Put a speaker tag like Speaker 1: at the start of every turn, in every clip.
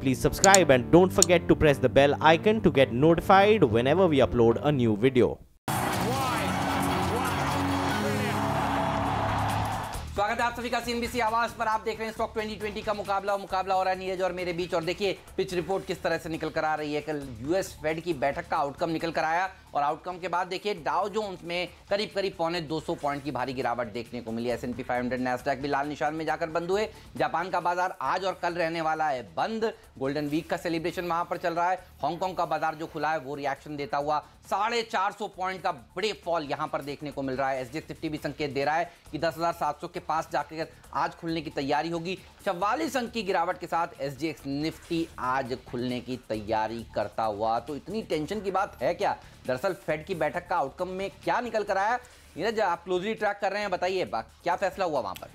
Speaker 1: please subscribe and don't forget to press the bell icon to get notified whenever we upload a new video.
Speaker 2: स्वागत है आप सभी का CNBC आवाज पर। आप देख रहे हैं स्टॉक 2020 का मुकाबला हो रहा है नीरज और मेरे बीच। और देखिए पिच रिपोर्ट किस तरह से निकल कर आ रही है। कल यूएस फेड की बैठक का आउटकम निकल कर आया और आउटकम के बाद देखिए डाउ जोन्स में करीब पौने 200 पॉइंट की भारी गिरावट देखने को मिली। S&P 500 नैस्डैक भी लाल निशान में जाकर बंद हुए। जापान का बाजार आज और कल रहने वाला है बंद। गोल्डन वीक का सेलिब्रेशन वहां पर चल रहा है। हांगकांग का बाजार जो खुला है वो रिएक्शन देता हुआ 450 पॉइंट का बड़े फॉल यहां पर देखने को मिल रहा है। SGX निफ्टी भी संकेत दे रहा है कि 10,700 के पास जाकर आज खुलने की तैयारी होगी। 44 अंक की गिरावट के साथ SGX निफ्टी आज खुलने की तैयारी करता हुआ। तो इतनी टेंशन की बात है क्या? दरअसल फेड की बैठक का आउटकम में क्या निकल कर आया? नीरज आप क्लोजली ट्रैक कर रहे हैं, बताइए क्या फैसला हुआ वहां पर?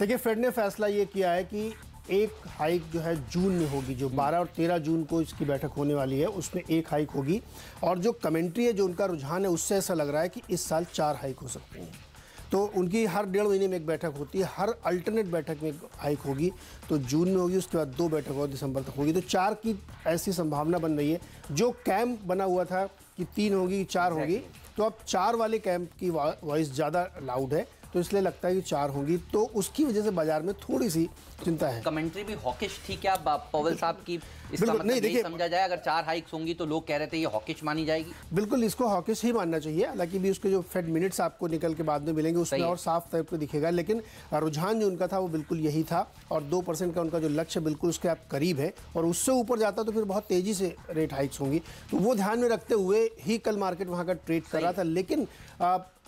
Speaker 3: देखिए फेड ने फैसला ये किया है कि एक हाइक जो है जून में होगी, जो 12 और 13 जून को इसकी बैठक होने वाली है उसमें एक हाइक होगी। और जो कमेंट्री है, जो उनका रुझान है, उससे ऐसा लग रहा है कि इस साल 4 हाइक हो सकती हैं। तो उनकी हर 1.5 महीने में एक बैठक होती है, हर अल्टरनेट बैठक में एक हाइक होगी। तो जून में होगी, उसके बाद 2 बैठक और दिसंबर तक होगी। तो 4 की ऐसी संभावना बन रही है। जो कैंप बना हुआ था कि 3 होगी 4 होगी, तो अब 4 वाले कैंप की वॉइस ज़्यादा लाउड है, तो इसलिए लगता है कि 4 होंगी। तो उसकी वजह से बाजार में थोड़ी सी चिंता है।
Speaker 2: कमेंट्री भी हॉकिश थी क्या पॉवेल साहब की? इसका मतलब नहीं, देखिए समझा जाए अगर 4 हाइक्स होंगी तो लोग कह रहे थे ये हॉकिश मानी जाएगी।
Speaker 3: बिल्कुल इसको हॉकिश ही मानना चाहिए। हालांकि भी उसके जो फेड मिनट्स आपको निकल के बाद में मिलेंगे उसमें और साफ तौर पर दिखेगा, लेकिन रुझान जो उनका था वो बिल्कुल यही था। और 2% का उनका जो लक्ष्य बिल्कुल उसके आप करीब है, और उससे ऊपर जाता तो फिर बहुत तेजी से रेट हाइक्स होंगी। तो वो ध्यान में रखते हुए ही कल मार्केट वहाँ का ट्रेड कर रहा था। लेकिन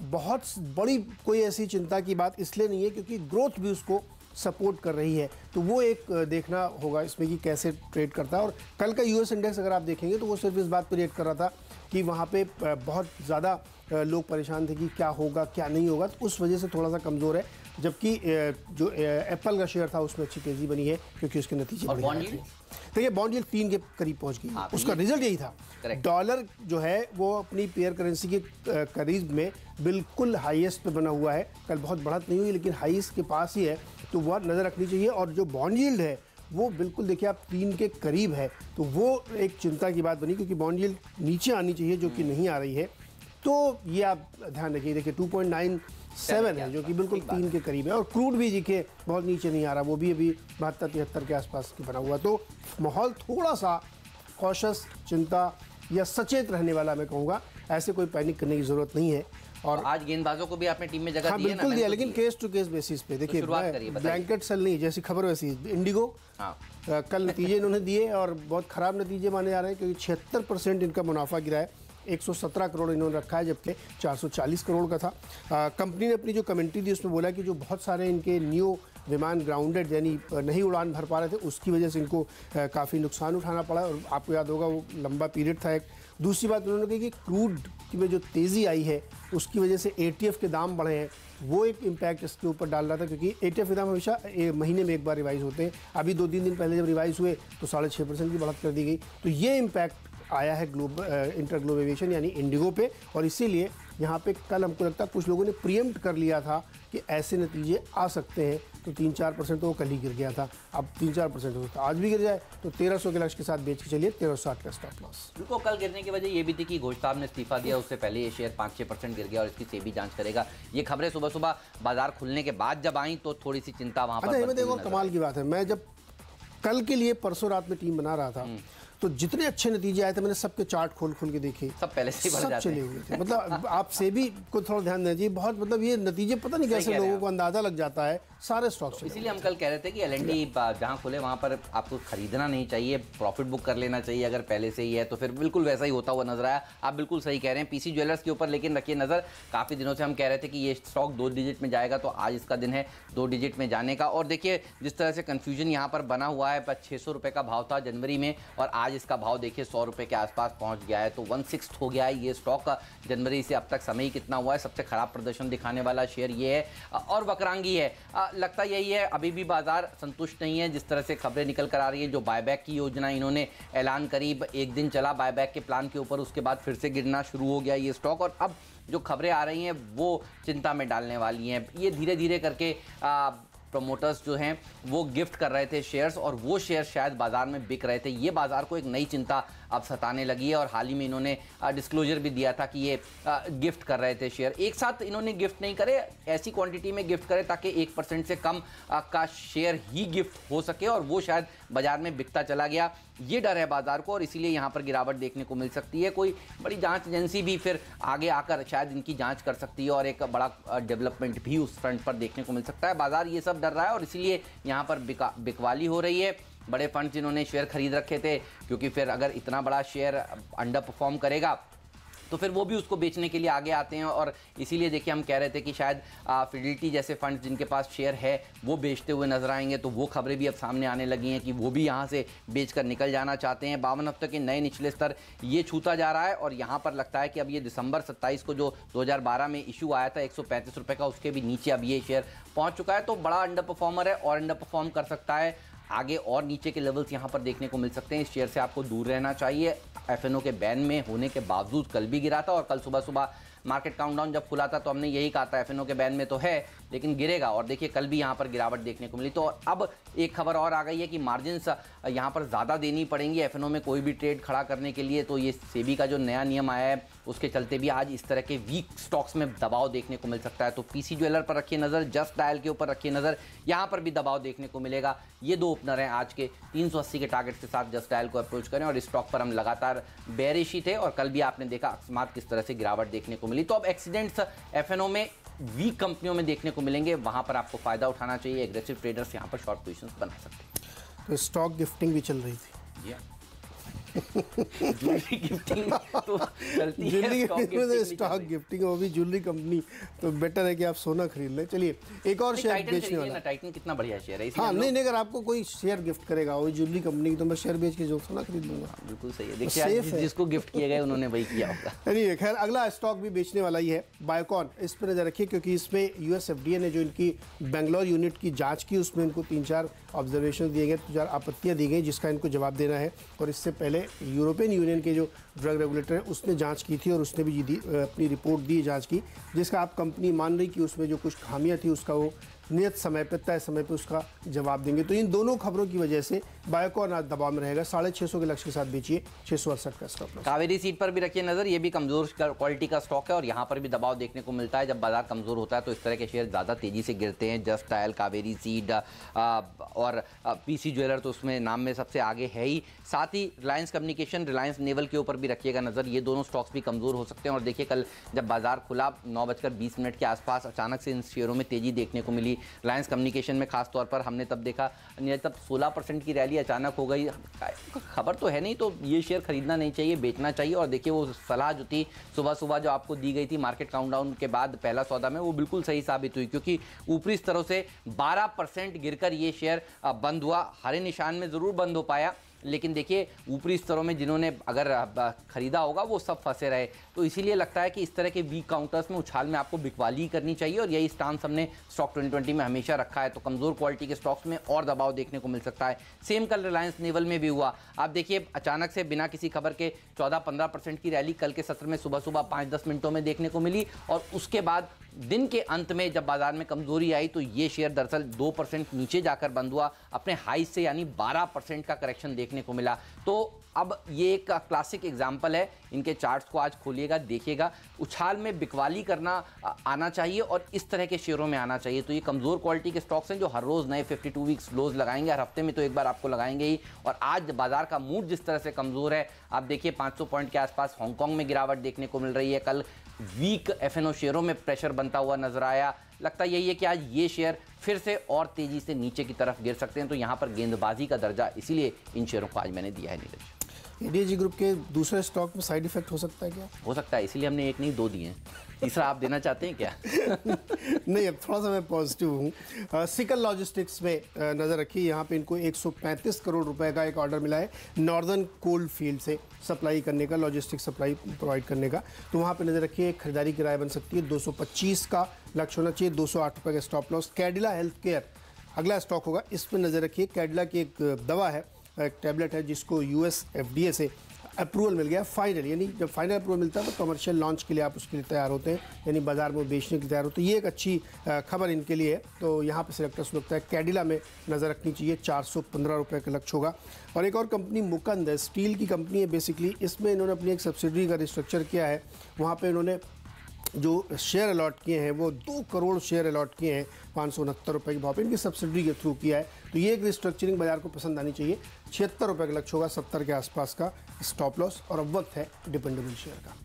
Speaker 3: बहुत बड़ी कोई ऐसी चिंता की बात इसलिए नहीं है क्योंकि ग्रोथ भी उसको सपोर्ट कर रही है। तो वो एक देखना होगा इसमें कि कैसे ट्रेड करता है। और कल का यूएस इंडेक्स अगर आप देखेंगे तो वो सिर्फ इस बात पर रिएक्ट कर रहा था कि वहाँ पे बहुत ज़्यादा लोग परेशान थे कि क्या होगा क्या नहीं होगा, तो उस वजह से थोड़ा सा कमज़ोर है। जबकि जो एप्पल का शेयर था उसमें अच्छी तेज़ी बनी है क्योंकि उसके नतीजे बढ़िया थे। तो ये बॉन्ड यील्ड 3 के करीब पहुंच गई। उसका रिजल्ट यही था। डॉलर जो है वो अपनी पेयर करेंसी के करीब में बिल्कुल हाईएस्ट पे बना हुआ है। कल बहुत बढ़त नहीं हुई लेकिन हाईएस्ट के पास ही है, तो वह नज़र रखनी चाहिए। और जो बॉन्ड यील्ड है वो बिल्कुल देखिए आप 3 के करीब है, तो वो एक चिंता की बात बनी क्योंकि बॉन्ड यील्ड नीचे आनी चाहिए जो कि नहीं आ रही है। तो ये आप ध्यान रखिए। देखिए 2.97 है जो कि बिल्कुल 3 के करीब है। और क्रूड भी देखिए बहुत नीचे नहीं आ रहा, वो भी अभी 72-73 के आसपास की बना हुआ। तो माहौल थोड़ा सा कॉशस, चिंता या सचेत रहने वाला मैं कहूँगा। ऐसे कोई पैनिक करने की ज़रूरत नहीं है। और
Speaker 2: आज गेंदबाजों को भी आपने टीम में जगह दी है ना?
Speaker 3: बिल्कुल दिया, लेकिन केस टू केस बेसिस पे। देखिए ब्लैंकेट सेल नहीं, जैसी खबर वैसी। इंडिगो कल नतीजे इन्होंने दिए और बहुत ख़राब नतीजे माने जा रहे हैं क्योंकि 76% इनका मुनाफा गिरा है। 117 करोड़ इन्होंने रखा है जबकि 440 करोड़ का था। कंपनी ने अपनी जो कमेंट्री दी उसमें बोला कि जो बहुत सारे इनके न्यू विमान ग्राउंडेड यानी नहीं उड़ान भर पा रहे थे, उसकी वजह से इनको काफ़ी नुकसान उठाना पड़ा। और आपको याद होगा वो लंबा पीरियड था एक। दूसरी बात उन्होंने कही कि क्रूड में जो तेज़ी आई है उसकी वजह से ATF के दाम बढ़े हैं, वो एक इम्पैक्ट इसके ऊपर डाल रहा था क्योंकि ATF के दाम हमेशा महीने में एक बार रिवाइज़ होते हैं। अभी 2-3 दिन पहले जब रिवाइज़ हुए तो 6.5% की बढ़त कर दी गई। तो ये इम्पैक्ट आया है इंटर ग्लोब एविएशन यानी इंडिगो पे। और इसीलिए यहाँ पे कल हमको लगता है कुछ लोगों ने प्रीएम्प्ट कर लिया था कि ऐसे नतीजे आ सकते हैं, तो 3-4% तो वो कल ही गिर गया था। अब 3-4% हो सकता है आज भी गिर जाए। तो 1300 के लक्ष्य के साथ बेच के चलिए 1360 का स्टॉप लॉस।
Speaker 2: उनको कल गिरने की वजह ये भी थी कि घोष साहब ने इस्तीफा दिया, उससे पहले ये शेयर 5-6% गिर गया और इसकी सेबी जांच करेगा। ये खबरें सुबह सुबह बाजार खुलने के बाद जब आई तो थोड़ी सी चिंता वहाँ पर।
Speaker 3: देखो कमाल की बात है, मैं जब कल के लिए परसों रात में टीम बना रहा था तो जितने अच्छे नतीजे आए थे मैंने सबके चार्ट खोल के देखे।
Speaker 2: सब पहले से
Speaker 3: सब चले हुए थे। मतलब आप सेबी को थोड़ा ध्यान देना चाहिए। बहुत मतलब ये नतीजे पता नहीं कैसे लोगों को अंदाजा लग जाता है सारे स्टॉक्स।
Speaker 2: इसीलिए हम कल कह रहे थे कि LND जहाँ खुले वहाँ पर आपको खरीदना नहीं चाहिए, प्रॉफिट बुक कर लेना चाहिए अगर पहले से ही है तो। फिर बिल्कुल वैसा ही होता हुआ नजर आया। आप बिल्कुल सही कह रहे हैं। PC ज्वेलर्स के ऊपर लेकिन रखिए नजर। काफ़ी दिनों से हम कह रहे थे कि ये स्टॉक 2 डिजिट में जाएगा, तो आज इसका दिन है 2 डिजिट में जाने का। और देखिए जिस तरह से कन्फ्यूजन यहाँ पर बना हुआ है, 600 रुपये का भाव था जनवरी में और आज इसका भाव देखिए 100 रुपये के आसपास पहुँच गया है। तो 1/6 हो गया है ये स्टॉक का। जनवरी से अब तक समय ही कितना हुआ है, सबसे खराब प्रदर्शन दिखाने वाला शेयर ये है और वक्रांगी है। लगता यही है अभी भी बाजार संतुष्ट नहीं है जिस तरह से खबरें निकल कर आ रही है। जो बायबैक की योजना इन्होंने ऐलान करीब 1 दिन चला बायबैक के प्लान के ऊपर, उसके बाद फिर से गिरना शुरू हो गया ये स्टॉक। और अब जो खबरें आ रही हैं वो चिंता में डालने वाली हैं। ये धीरे धीरे करके प्रमोटर्स जो हैं वो गिफ्ट कर रहे थे शेयर्स, और वो शेयर शायद बाजार में बिक रहे थे। ये बाजार को एक नई चिंता अब सताने लगी है, और हाल ही में इन्होंने डिस्क्लोजर भी दिया था कि ये गिफ्ट कर रहे थे शेयर। एक साथ इन्होंने गिफ्ट नहीं करे, ऐसी क्वांटिटी में गिफ्ट करे ताकि 1% से कम का शेयर ही गिफ्ट हो सके, और वो शायद बाजार में बिकता चला गया। ये डर है बाजार को, और इसीलिए यहाँ पर गिरावट देखने को मिल सकती है। कोई बड़ी जांच एजेंसी भी फिर आगे आकर शायद इनकी जांच कर सकती है, और एक बड़ा डेवलपमेंट भी उस फ्रंट पर देखने को मिल सकता है। बाजार ये सब डर रहा है, और इसीलिए यहाँ पर बिकवाली हो रही है। बड़े फंड जिन्होंने शेयर खरीद रखे थे, क्योंकि फिर अगर इतना बड़ा शेयर अंडर परफॉर्म करेगा तो फिर वो भी उसको बेचने के लिए आगे आते हैं, और इसीलिए देखिए हम कह रहे थे कि शायद फिडेलिटी जैसे फंड जिनके पास शेयर है वो बेचते हुए नजर आएंगे। तो वो खबरें भी अब सामने आने लगी हैं कि वो भी यहाँ से बेचकर निकल जाना चाहते हैं। 52 हफ्ते के नए निचले स्तर ये छूता जा रहा है, और यहाँ पर लगता है कि अब ये दिसंबर 27 को जो 2012 में इशू आया था 135 रुपये का, उसके भी नीचे अब ये शेयर पहुँच चुका है। तो बड़ा अंडर परफॉर्मर है, और अंडर परफॉर्म कर सकता है। आगे और नीचे के लेवल्स यहाँ पर देखने को मिल सकते हैं। इस शेयर से आपको दूर रहना चाहिए। एफएनओ के बैन में होने के बावजूद कल भी गिरा था, और कल सुबह सुबह मार्केट काउंटडाउन जब खुला था तो हमने यही कहा था एफएनओ के बैन में तो है लेकिन गिरेगा, और देखिए कल भी यहाँ पर गिरावट देखने को मिली। तो अब एक खबर और आ गई है कि मार्जिन्स यहाँ पर ज़्यादा देनी पड़ेंगी एफएनओ में कोई भी ट्रेड खड़ा करने के लिए। तो ये सेबी का जो नया नियम आया है उसके चलते भी आज इस तरह के वीक स्टॉक्स में दबाव देखने को मिल सकता है। तो पीसी ज्वेलर पर रखिए नज़र, जस्ट डायल के ऊपर रखिए नज़र, यहाँ पर भी दबाव देखने को मिलेगा। ये दो ओपनर हैं आज के। 380 के टारगेट के साथ जस्ट डायल को अप्रोच करें, और इस स्टॉक पर हम लगातार बेयरिश ही थे, और कल भी आपने देखा अकस्मात किस तरह से गिरावट देखने को मिली। तो अब एक्सीडेंट्स एफएनओ में वीक कंपनियों में देखने को मिलेंगे, वहां पर आपको फायदा उठाना चाहिए। एग्रेसिव ट्रेडर्स यहां पर शॉर्ट पोजीशंस बना सकते हैं।
Speaker 3: तो स्टॉक गिफ्टिंग भी चल रही थी।
Speaker 2: ज्वेलरी गिफ्टिंग तो चलती है,
Speaker 3: स्टॉक गिफ्टिंग वो भी ज्वेलरी कंपनी, तो बेटर है कि आप सोना खरीद लें। चलिए एक और शेयर बेचने वाला।
Speaker 2: टाइटन कितना बढ़िया शेयर है।
Speaker 3: हाँ नहीं, अगर आपको कोई शेयर गिफ्ट करेगा वो ज्वेलरी कंपनी की, तो मैं शेयर बेच के जो सोना खरीद लूंगा।
Speaker 2: बिल्कुल सही है। देखिए जिसको गिफ्ट किए गए उन्होंने वही किया होगा।
Speaker 3: नहीं खैर, अगला स्टॉक भी बेचने वाला ही है, बायोकॉन। इस पर नजर रखिए, क्योंकि इसमें यूएस एफडीए ने जो इनकी बेंगलोर यूनिट की जांच की उसमें इनको 3-4 ऑब्जर्वेशन दिए गए, 3-4 आपत्तियां दी गई जिसका इनको जवाब देना है। और इससे पहले यूरोपियन यूनियन के जो ड्रग रेगुलेटर है उसने जांच की थी, और उसने भी अपनी रिपोर्ट दी जांच की, जिसका आप कंपनी मान रही कि उसमें जो कुछ खामियां थी उसका वो नियत समय पे, तय समय पे उसका जवाब देंगे। तो इन दोनों खबरों की वजह से बायोकॉन आज दबाव में रहेगा। 650 के लक्ष्य के साथ बेचिए, 668 का स्टॉप लॉस।
Speaker 2: कावेरी सीड पर भी रखिए नजर, ये भी कमजोर क्वालिटी का स्टॉक है, और यहाँ पर भी दबाव देखने को मिलता है। जब बाजार कमजोर होता है तो इस तरह के शेयर ज़्यादा तेजी से गिरते हैं। जस्ट डायल, कावेरी सीड और पीसी ज्वेलर तो उसमें नाम में सबसे आगे है ही। साथ ही रिलायंस कम्युनिकेशन, रिलायंस नेवल के ऊपर भी रखिएगा नजर। ये दोनों स्टॉक्स भी कमजोर हो सकते हैं। और देखिए कल जब बाजार खुला 9:20 के आसपास अचानक से इन शेयरों में तेजी देखने को मिली। रिलायंस कम्युनिकेशन में खास तौर पर हमने तब देखा तब 16% की रैली अचानक हो गई। खबर तो है नहीं, तो ये शेयर खरीदना नहीं चाहिए, बेचना चाहिए। और देखिए वो सलाह जो थी सुबह सुबह जो आपको दी गई थी मार्केट काउंटडाउन के बाद पहला सौदा में, वो बिल्कुल सही साबित हुई, क्योंकि ऊपरी स्तरों से 12% गिरकर ये शेयर बंद हुआ। हरे निशान में ज़रूर बंद हो पाया, लेकिन देखिए ऊपरी स्तरों में जिन्होंने अगर खरीदा होगा वो सब फंसे रहे। तो इसीलिए लगता है कि इस तरह के वीक काउंटर्स में उछाल में आपको बिकवाली करनी चाहिए, और यही स्टांस हमने स्टॉक 2020 में हमेशा रखा है। तो कमजोर क्वालिटी के स्टॉक्स में और दबाव देखने को मिल सकता है। सेम कल रिलायंस नेवल में भी हुआ। आप देखिए अचानक से बिना किसी खबर के 14-15% की रैली कल के सत्र में सुबह सुबह 5-10 मिनटों में देखने को मिली, और उसके बाद दिन के अंत में जब बाजार में कमजोरी आई तो ये शेयर दरअसल 2% नीचे जाकर बंद हुआ अपने हाई से, यानी 12% का करेक्शन देखने को मिला। तो अब ये एक क्लासिक एग्जाम्पल है। इनके चार्ट्स को आज खोलिएगा, देखिएगा, उछाल में बिकवाली करना आना चाहिए, और इस तरह के शेयरों में आना चाहिए। तो ये कमजोर क्वालिटी के स्टॉक्स हैं जो हर रोज नए 52 वीक्स लोज लगाएंगे, हर हफ्ते में तो एक बार आपको लगाएंगे ही। और आज बाजार का मूड जिस तरह से कमजोर है, आप देखिए 500 पॉइंट के आसपास हांगकांग में गिरावट देखने को मिल रही है। कल वीक एफएनओ शेयरों में प्रेशर बनता हुआ नजर आया। लगता यही है कि आज ये शेयर फिर से और तेजी से नीचे की तरफ गिर सकते हैं। तो यहाँ पर गेंदबाजी का दर्जा इसीलिए इन शेयरों को आज मैंने दिया है। नीरज,
Speaker 3: एडीएजी ग्रुप के दूसरे स्टॉक में साइड इफेक्ट हो सकता है क्या?
Speaker 2: हो सकता है, इसीलिए हमने एक नहीं 2 दिए हैं। तीसरा आप देना चाहते हैं क्या?
Speaker 3: नहीं, अब थोड़ा सा मैं पॉजिटिव हूँ। सिकल लॉजिस्टिक्स में नज़र रखिए, यहाँ पे इनको 135 करोड़ रुपए का एक ऑर्डर मिला है नॉर्दर्न कोल्ड फील्ड से सप्लाई करने का, लॉजिस्टिक सप्लाई प्रोवाइड करने का। तो वहाँ पे नज़र रखिए, खरीदारी की राय बन सकती है। 225 का लक्ष्य होना चाहिए, 208 रुपये का stop loss. Cadila health care अगला स्टॉक होगा, इस पर नज़र रखिए। कैडिला की एक दवा है, एक टैबलेट है जिसको यूएस एफडीए से अप्रूवल मिल गया फाइनल, यानी जब फाइनल अप्रूवल मिलता है तो कमर्शियल लॉन्च के लिए आप उसके लिए तैयार होते हैं, यानी बाजार में बेचने के लिए तैयार होते हैं। ये एक अच्छी खबर इनके लिए है। तो यहाँ पे सिलेक्टर्स लगता है कैडिला में नज़र रखनी चाहिए, 415 रुपये का लक्ष्य होगा। और एक और कंपनी मुकंद है, स्टील की कंपनी है बेसिकली, इसमें इन्होंने अपनी एक सब्सिडरी का रिस्ट्रक्चर किया है। वहाँ पर इन्होंने जो शेयर अलॉट किए हैं वो 2 करोड़ शेयर अलॉट किए हैं 569 रुपये के भाव पे, इनकी सब्सिडरी के थ्रू किया है। तो ये एक रिस्ट्रक्चरिंग बाजार को पसंद आनी चाहिए। 76 रुपये का लक्ष्य होगा, 70 के आसपास का स्टॉप लॉस। और अब वक्त है डिपेंडेबल शेयर का।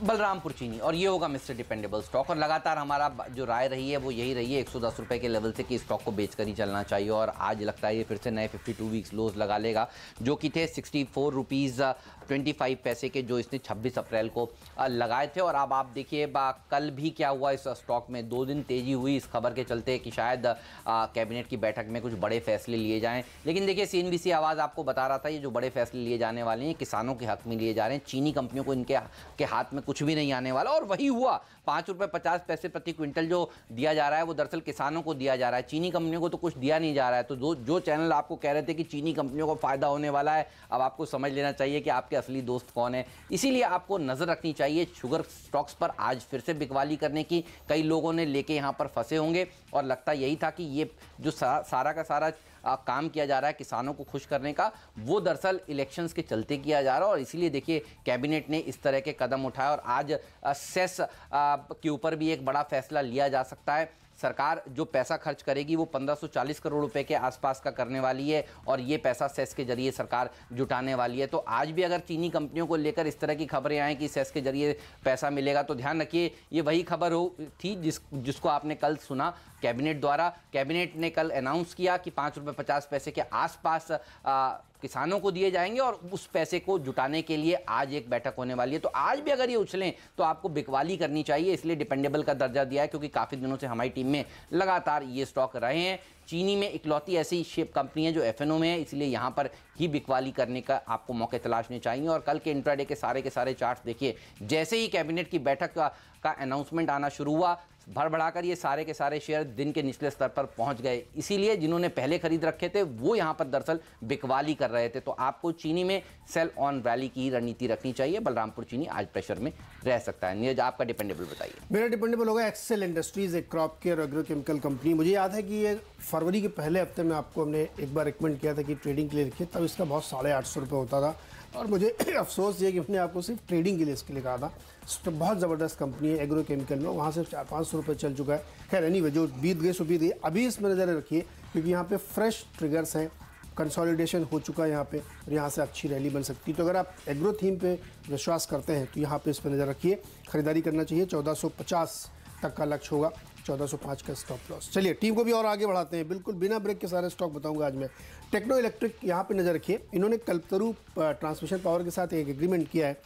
Speaker 2: बलरामपुर चीनी, और ये होगा मिस्टर डिपेंडेबल स्टॉक। और लगातार हमारा जो राय रही है वो यही रही है 110 रुपये के लेवल से कि स्टॉक को बेचकर ही चलना चाहिए। और आज लगता है ये फिर से नए 52 वीक्स लोज लगा लेगा, जो कि थे 64 रुपीज़ 25 पैसे के, जो इसने 26 अप्रैल को लगाए थे। और अब आप देखिए कल भी क्या हुआ इस स्टॉक में, 2 दिन तेज़ी हुई इस खबर के चलते कि शायद कैबिनेट की बैठक में कुछ बड़े फैसले लिए जाएँ। लेकिन देखिए CNBC आवाज़ आपको बता रहा था ये जो बड़े फैसले लिए जाने वाले हैं किसानों के हक में लिए जा रहे हैं, चीनी कंपनियों को इनके के हाथ में कुछ भी नहीं आने वाला। और वही हुआ, 5 रुपये 50 पैसे प्रति क्विंटल जो दिया जा रहा है वो दरअसल किसानों को दिया जा रहा है, चीनी कंपनियों को तो कुछ दिया नहीं जा रहा है। तो जो चैनल आपको कह रहे थे कि चीनी कंपनियों को फायदा होने वाला है, अब आपको समझ लेना चाहिए कि आपके असली दोस्त कौन है। इसीलिए आपको नजर रखनी चाहिए शुगर स्टॉक्स पर। आज फिर से बिकवाली करने की कई लोगों ने लेके यहाँ पर फंसे होंगे, और लगता यही था कि ये जो सारा का सारा काम किया जा रहा है किसानों को खुश करने का, वो दरअसल इलेक्शंस के चलते किया जा रहा है। और इसीलिए देखिए कैबिनेट ने इस तरह के कदम उठाए। और आज सेस के ऊपर भी एक बड़ा फैसला लिया जा सकता है। सरकार जो पैसा खर्च करेगी वो 1540 करोड़ रुपए के आसपास का करने वाली है, और ये पैसा सेस के जरिए सरकार जुटाने वाली है। तो आज भी अगर चीनी कंपनियों को लेकर इस तरह की खबरें आएँ कि सेस के जरिए पैसा मिलेगा, तो ध्यान रखिए ये वही खबर थी जिसको आपने कल सुना कैबिनेट द्वारा। कैबिनेट ने कल अनाउंस किया कि 5 रुपये 50 पैसे के आसपास किसानों को दिए जाएंगे, और उस पैसे को जुटाने के लिए आज एक बैठक होने वाली है। तो आज भी अगर ये उछलें तो आपको बिकवाली करनी चाहिए, इसलिए डिपेंडेबल का दर्जा दिया है, क्योंकि काफ़ी दिनों से हमारी टीम में लगातार ये स्टॉक रहे हैं। चीनी में इकलौती ऐसी शेप कंपनी है जो FNO में है, इसलिए यहाँ पर ही बिकवाली करने का आपको मौके तलाशने चाहिए। और कल के इंट्राडे के सारे चार्ट्स देखिए, जैसे ही कैबिनेट की बैठक का अनाउंसमेंट आना शुरू हुआ, भड़बड़ाकर ये सारे के सारे शेयर दिन के निचले स्तर पर पहुंच गए। इसीलिए जिन्होंने पहले खरीद रखे थे वो यहाँ पर दरअसल बिकवाली कर रहे थे। तो आपको चीनी में सेल ऑन रैली की रणनीति रखनी चाहिए। बलरामपुर चीनी आज प्रेशर में रह सकता है। नीरज, आपका डिपेंडेबल बताइए।
Speaker 3: मेरा डिपेंडेबल होगा एक्सेल इंडस्ट्रीज, एक क्रॉप केयर एग्रोकेमिकल कंपनी। मुझे याद है कि ये फरवरी के पहले हफ्ते में आपको हमने एक बार रिकमेंड किया था कि ट्रेडिंग के लिए रखिए, तब इसका बहुत 850 रुपये होता था। और मुझे अफसोस ये कि मैंने आपको सिर्फ ट्रेडिंग के लिए इसके लिए कहा था। तो बहुत ज़बरदस्त कंपनी है एग्रोकेमिकल में, वहाँ से 400-500 रुपये चल चुका है। खैर एनीवे, जो बीत गए सो बीत गई। अभी इसमें नज़र रखिए क्योंकि यहाँ पे फ्रेश ट्रिगर्स हैं, कंसोलिडेशन हो चुका है यहाँ पे, और यहाँ से अच्छी रैली बन सकती है। तो अगर आप एग्रो थीम पे विश्वास करते हैं तो यहाँ पे इस पर नज़र रखिए, खरीदारी करना चाहिए। 1450 तक का लक्ष्य होगा, 1405 का स्टॉप लॉस। चलिए टीम को भी और आगे बढ़ाते हैं, बिल्कुल बिना ब्रेक के सारे स्टॉक बताऊंगा आज मैं। टेक्नो इलेक्ट्रिक यहाँ पे नज़र रखिए, इन्होंने कल्पतरू ट्रांसमिशन पावर के साथ एक एग्रीमेंट किया है।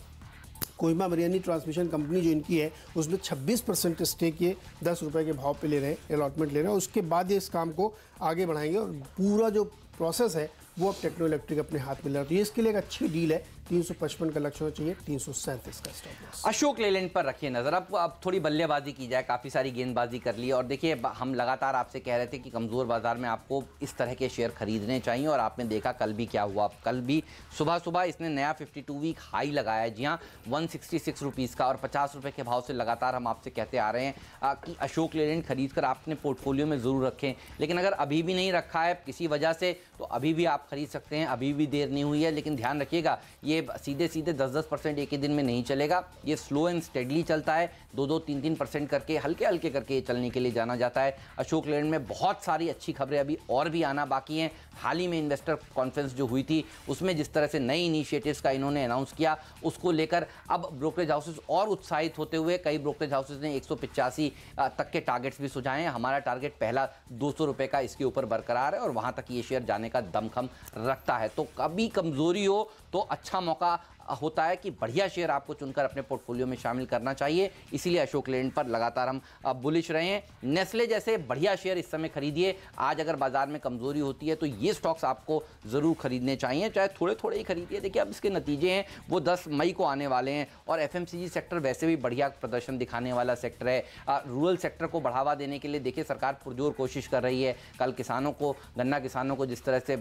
Speaker 3: कोहिमा मरियानी ट्रांसमिशन कंपनी जो इनकी है उसमें 26% स्टेक ये 10 रुपये के भाव पे ले रहे हैं, अलॉटमेंट ले रहे हैं। उसके बाद ये इस काम को आगे बढ़ाएंगे, और पूरा जो प्रोसेस है वो अब टेक्नो इलेक्ट्रिक अपने हाथ में ले रहा है। तो ये इसके लिए एक अच्छी डील है। 355 का लक्ष्य होना चाहिए, 337 का स्टॉप लॉस।
Speaker 2: अशोक लेलैंड पर रखिए नजर। अब थोड़ी बल्लेबाजी की जाए, काफ़ी सारी गेंदबाजी कर ली। और देखिए हम लगातार आपसे कह रहे थे कि कमज़ोर बाजार में आपको इस तरह के शेयर खरीदने चाहिए, और आपने देखा कल भी क्या हुआ। कल भी सुबह इसने नया 52 वीक हाई लगाया है। जी हाँ, 166 रुपीज़ का, और 50 रुपये के भाव से लगातार हम आपसे कहते आ रहे हैं कि अशोक लेलैंड खरीद कर अपने पोर्टफोलियो में ज़रूर रखें। लेकिन अगर अभी भी नहीं रखा है किसी वजह से, तो अभी भी आप खरीद सकते हैं, अभी भी देर नहीं हुई है। लेकिन ध्यान रखिएगा ये सीधे 10% एक ही दिन में नहीं चलेगा, ये स्लो एंड स्टेडली चलता है। 2-2, 3-3% करके हल्के करके चलने के लिए जाना जाता है। अशोक लेलैंड में बहुत सारी अच्छी खबरें अभी और भी आना बाकी हैं। हाल ही में इन्वेस्टर कॉन्फ्रेंस जो हुई थी उसमें जिस तरह से नई इनिशिएटिव्स का इन्होंने अनाउंस किया, उसको लेकर अब ब्रोकरेज हाउसेस और उत्साहित होते हुए कई ब्रोकरेज हाउसेस ने 185 तक के टारगेट्स भी सुझाए हैं। हमारा टारगेट पहला 200 रुपये का इसके ऊपर बरकरार है, और वहाँ तक ये शेयर जाने का दमखम रखता है। तो कभी कमजोरी हो तो अच्छा मौका होता है कि बढ़िया शेयर आपको चुनकर अपने पोर्टफोलियो में शामिल करना चाहिए, इसीलिए अशोक लेलैंड पर लगातार हम बुलिश रहे हैं। नेस्ले जैसे बढ़िया शेयर इस समय खरीदिए। आज अगर बाजार में कमजोरी होती है तो ये स्टॉक्स आपको जरूर खरीदने चाहिए, चाहे थोड़े थोड़े ही खरीदिए। देखिए अब इसके नतीजे हैं वो 10 मई को आने वाले हैं और एफएमसीजी सेक्टर वैसे भी बढ़िया प्रदर्शन दिखाने वाला सेक्टर है। रूरल सेक्टर को बढ़ावा देने के लिए देखिए सरकार पुरजोर कोशिश कर रही है। कल किसानों को, गन्ना किसानों को जिस तरह से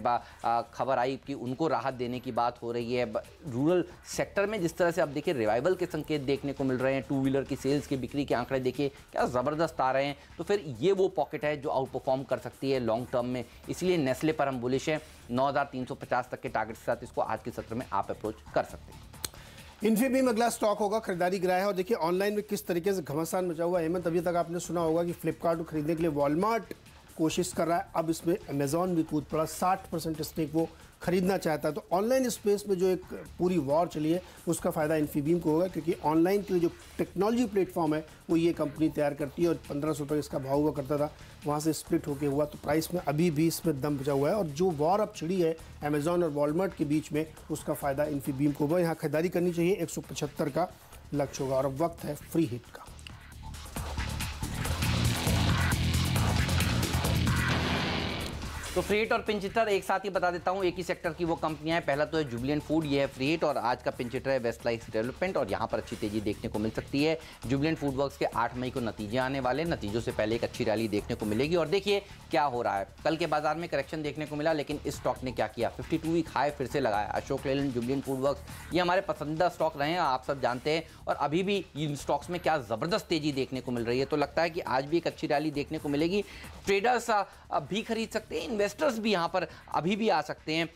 Speaker 2: खबर आई कि उनको राहत देने की बात हो रही है, रूरल सेक्टर में जिस तरह से अब देखिए रिवाइवल के संकेत देखने को मिल रहे हैं, टू व्हीलर की सेल्स की बिक्री के आंकड़े देखिए क्या ज़बरदस्त आ रहे हैं, तो फिर ये वो पॉकेट है जो आउट परफॉर्म कर सकती है लॉन्ग टर्म में। इसलिए नेस्ले पर हम बुलिश हैं। 9350 तक के टारगेट के साथ इसको आज के सत्र में आप अप्रोच कर सकते हैं।
Speaker 3: इन्फीबीम अगला स्टॉक होगा, खरीदारी गिराया है। और देखिए ऑनलाइन में किस तरीके से घमासान मचा हुआ है। हेमंत, अभी तक आपने सुना होगा कि फ्लिपकार्ट को खरीदने के लिए वॉलमार्ट कोशिश कर रहा है, अब इसमें अमेजॉन भी कूद पड़ा, 60% स्टेक वो खरीदना चाहता है। तो ऑनलाइन स्पेस में जो एक पूरी वॉर चली है उसका फ़ायदा इन्फीबीम को होगा, क्योंकि ऑनलाइन के लिए जो टेक्नोलॉजी प्लेटफॉर्म है वो ये कंपनी तैयार करती है और 1500 रुपये इसका भाव हुआ करता था, वहाँ से स्प्लिट होके हुआ, तो प्राइस में अभी भी इसमें दम बचा हुआ है। और जो वॉर अब छिड़ी है अमेजॉन और वॉलमार्ट के बीच में, उसका फ़ायदा इन्फीबीम को होगा। यहाँ खरीदारी करनी चाहिए, 175 का लक्ष्य होगा। और अब वक्त है फ्री हिट का।
Speaker 2: तो फ्री हिट और पिंच हिटर एक साथ ही बता देता हूं, एक ही सेक्टर की वो कंपनियां हैं। पहला तो है जुबिलेंट फूड, ये है फ्री हिट, और आज का पिंच हिटर है वेस्टलाइफ डेवलपमेंट, और यहां पर अच्छी तेजी देखने को मिल सकती है। जुबिलेंट फूड वर्क्स के 8 मई को नतीजे आने वाले, नतीजों से पहले एक अच्छी रैली देखने को मिलेगी। और देखिए क्या हो रहा है, कल के बाजार में करेक्शन देखने को मिला, लेकिन इस स्टॉक ने क्या किया, 52 वीक हाई फिर से लगाया। अशोक लेलैंड, जुबिलेंट फूड वर्क्स ये हमारे पसंदीदा स्टॉक रहे हैं, आप सब जानते हैं, और अभी भी इन स्टॉक्स में क्या जबरदस्त तेजी देखने को मिल रही है। तो लगता है कि आज भी एक अच्छी रैली देखने को मिलेगी। ट्रेडर्स भी खरीद सकते हैं, इन्वेस्टर्स भी यहाँ पर अभी भी आ सकते हैं।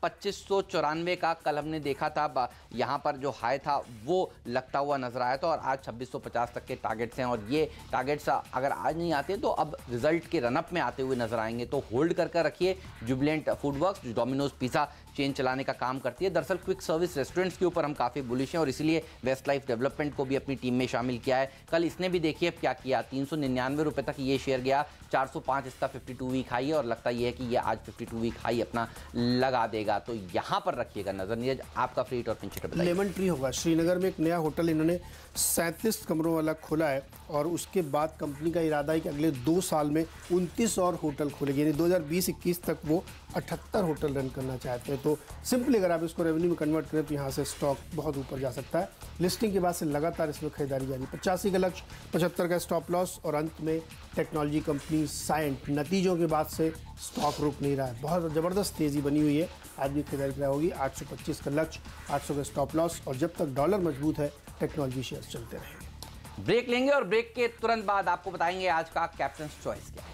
Speaker 2: 2594 का कल हमने देखा था, यहाँ पर जो हाई था वो लगता हुआ नजर आया था, और आज 2650 तक के टारगेट्स हैं। और ये टारगेट्स अगर आज नहीं आते तो अब रिजल्ट के रनअप में आते हुए नजर आएंगे। तो होल्ड करके रखिए जुबिलेंट फूड वर्क्स, जो डोमिनोज पिज़्ज़ा चेन चलाने का काम करती है। दरअसल क्विक सर्विस रेस्टोरेंट्स के ऊपर हम काफ़ी बुलिश हैं, और इसीलिए वेस्ट लाइफ डेवलपमेंट को भी अपनी टीम में शामिल किया है। कल इसने भी देखिए क्या किया, 399 रुपये तक ये शेयर गया, 405 इसका 52 वीक हाई है, और लगता यह है कि ये आज 52 वीक हाई अपना लगा देगा। तो यहाँ पर रखिएगा नजर। नीरज, आपका फ्री हिट और पिंच हिट बताइए।
Speaker 3: लेमन ट्री होगा, श्रीनगर में एक नया होटल इन्होंने 37 कमरों वाला खोला है, और उसके बाद कंपनी का इरादा है कि अगले 2 साल में 29 और होटल खोलेगी, यानी 2020-21 तक वो 78 होटल रन करना चाहते हैं। तो सिंपली अगर आप इसको रेवेन्यू में कन्वर्ट करें तो यहाँ से स्टॉक बहुत ऊपर जा सकता है। लिस्टिंग के बाद से लगातार इसमें खरीदारी जारी, 85 का लक्ष्य, 75 का स्टॉप लॉस। और अंत में टेक्नोलॉजी कंपनी साइंट, नतीजों के बाद से स्टॉक रुक नहीं रहा है, बहुत ज़बरदस्त तेज़ी बनी हुई है। आज भी खरीदारी कराई होगी, 825 का लक्ष्य, 800 का स्टॉप लॉस। और जब तक डॉलर मजबूत है टेक्नोलॉजी शेयर्स चलते रहेंगे।
Speaker 2: ब्रेक लेंगे और ब्रेक के तुरंत बाद आपको बताएंगे आज का कैप्टन चॉइस क्या है।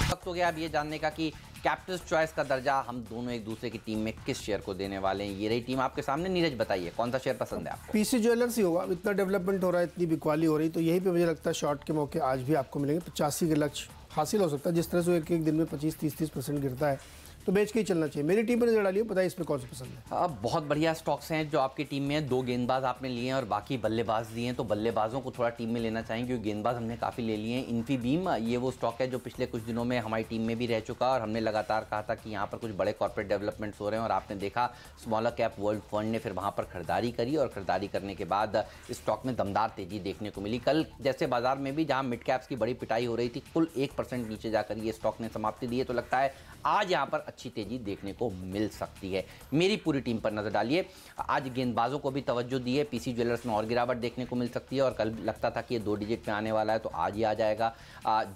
Speaker 2: वक्त हो गया अब ये जानने का कि कैप्टन चॉइस का दर्जा हम दोनों एक दूसरे की टीम में किस शेयर को देने वाले हैं। ये रही टीम आपके सामने। नीरज बताइए कौन सा शेयर पसंद है आपको?
Speaker 3: पीसी ज्वेलर्स ही होगा, इतना डेवलपमेंट हो रहा है, इतनी बिकवाली हो रही, तो यहीं पे मुझे लगता है शॉर्ट के मौके आज भी आपको मिलेंगे। 85 के लक्ष्य हासिल हो सकता है, जिस तरह से एक दिन में 25-30% गिरता है तो बेच के ही चलना चाहिए। मेरी टीम में नजर डालिए, बताइए इसमें कौन सा पसंद है।
Speaker 2: बहुत बढ़िया स्टॉक्स हैं जो आपकी टीम में है। 2 गेंदबाज आपने लिए हैं और बाकी बल्लेबाज दिए हैं, तो बल्लेबाजों को थोड़ा टीम में लेना चाहिए क्योंकि गेंदबाज हमने काफ़ी ले लिए हैं। इन्फीबीम ये वो स्टॉक है जो पिछले कुछ दिनों में हमारी टीम में भी रह चुका, और हमने लगातार कहा था कि यहाँ पर कुछ बड़े कॉर्पोरेट डेवलपमेंट्स हो रहे हैं, और आपने देखा स्मॉलर कैप वर्ल्ड फंड ने फिर वहाँ पर खरीदारी करी, और खरीदारी करने के बाद स्टॉक में दमदार तेजी देखने को मिली। कल जैसे बाजार में भी जहाँ मिड कैप्स की बड़ी पिटाई हो रही थी, कुल 1% नीचे जाकर ये स्टॉक ने समाप्ति दी है। तो लगता है आज यहाँ पर अच्छी तेजी देखने को मिल सकती है। मेरी पूरी टीम पर नजर डालिए। आज गेंदबाजों को भी तवज्जो दी है। पीसी ज्वेलर्स में और गिरावट देखने को मिल सकती है, और कल लगता था कि ये 2 डिजिट में आने वाला है, तो आज ही आ जाएगा।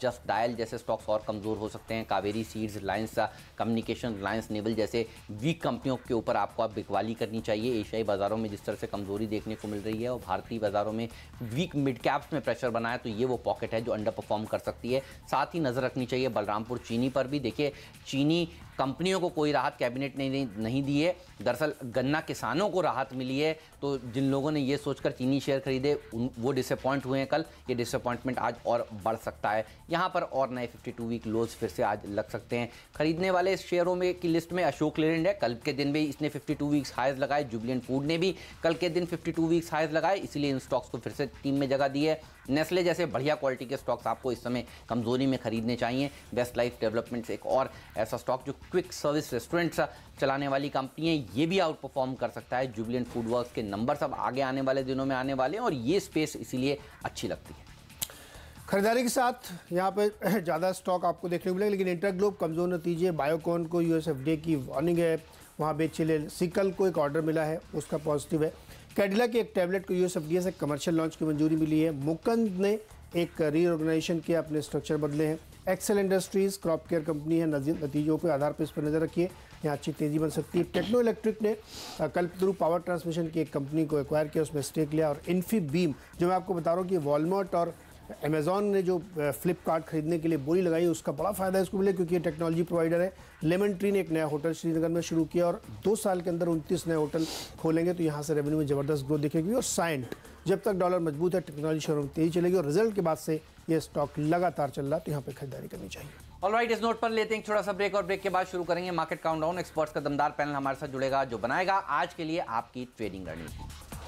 Speaker 2: जस्ट डायल जैसे स्टॉक्स और कमजोर हो सकते हैं। Kaveri seeds, Reliance communication, Reliance naval जैसे वीक कंपनियों के ऊपर आपको अब बिकवाली करनी चाहिए। एशियाई बाजारों में जिस तरह से कमजोरी देखने को मिल रही है और भारतीय बाजारों में वीक मिड कैप्स में प्रेशर बना है, तो ये वो पॉकेट है जो अंडर परफॉर्म कर सकती है। साथ ही नजर रखनी चाहिए बलरामपुर चीनी पर भी। देखिए चीनी कंपनियों को कोई राहत कैबिनेट ने नहीं दी है, दरअसल गन्ना किसानों को राहत मिली है। तो जिन लोगों ने ये सोचकर चीनी शेयर खरीदे वो डिसअपॉइंट हुए हैं कल। ये डिसअपॉइंटमेंट आज और बढ़ सकता है। यहाँ पर और नए 52 वीक लोज फिर से आज लग सकते हैं। खरीदने वाले शेयरों में की लिस्ट में अशोक लेलैंड है, कल के दिन भी इसने 52 वीक्स हाईज लगाए। जुबिलेंट फूड ने भी कल के दिन 52 वीक्स हाईज लगाए, इसलिए इन स्टॉक्स को फिर से टीम में जगह दी है। नेस्ले जैसे बढ़िया क्वालिटी के स्टॉक्स आपको इस समय कमजोरी में खरीदने चाहिए। वेस्ट लाइफ डेवलपमेंट्स एक और ऐसा स्टॉक जो क्विक सर्विस रेस्टोरेंट्स चलाने वाली कंपनी है, ये भी आउट परफॉर्म कर सकता है। जुबिलेंट फूड वर्क्स के नंबर अब आगे आने वाले दिनों में आने वाले हैं और ये स्पेस इसीलिए अच्छी लगती है।
Speaker 3: खरीदारी के साथ यहाँ पे ज़्यादा स्टॉक आपको देखने को मिलेगा, लेकिन इंटरग्लोब कमज़ोर नतीजे, बायोकॉन को यूएसएफडीए की वार्निंग है, वहाँ बेच चले। सिकल को एक ऑर्डर मिला है, उसका पॉजिटिव है। कैडिला की एक टैबलेट को यूएसएफडीए से कमर्शियल लॉन्च की मंजूरी मिली है। मुकंद ने एक रीऑर्गेनाइजेशन किया, अपने स्ट्रक्चर बदले हैं। Excel Industries crop care company है, नतीजों के आधार पर इस पर नज़र रखिए, यहाँ अच्छी तेज़ी बन सकती है। टेक्नो इलेक्ट्रिक ने कल्पतरू पावर ट्रांसमिशन की एक कंपनी को एक्वायर किया, उसमें स्टेक लिया। और इन्फीबीम, जो मैं आपको बता रहा हूँ कि वॉलमार्ट और अमेजॉन ने जो फ्लिपकार्ट खरीदने के लिए बोली लगाई, उसका बड़ा फायदा इसको मिले क्योंकि ये टेक्नोलॉजी प्रोवाइडर है। लेमन ट्री ने एक नया होटल श्रीनगर में शुरू किया और 2 साल के अंदर 29 नए होटल खोलेंगे, तो यहाँ से रेवेन्यू में ज़बरदस्त ग्रोथ दिखेगी। और साइंट, जब तक डॉलर मजबूत है टेक्नोलॉजी शेयरों में तेजी चलेगी और रिजल्ट के बाद से ये स्टॉक लगातार चल रहा है, तो यहाँ पे खरीदारी करनी चाहिए।
Speaker 2: ऑलराइट, इस नोट पर लेते हैं एक छोटा सा ब्रेक और ब्रेक के बाद शुरू करेंगे मार्केट काउंटडाउन। एक्सपर्ट्स का दमदार पैनल हमारे साथ जुड़ेगा जो बनाएगा आज के लिए आपकी ट्रेडिंग रणनीति।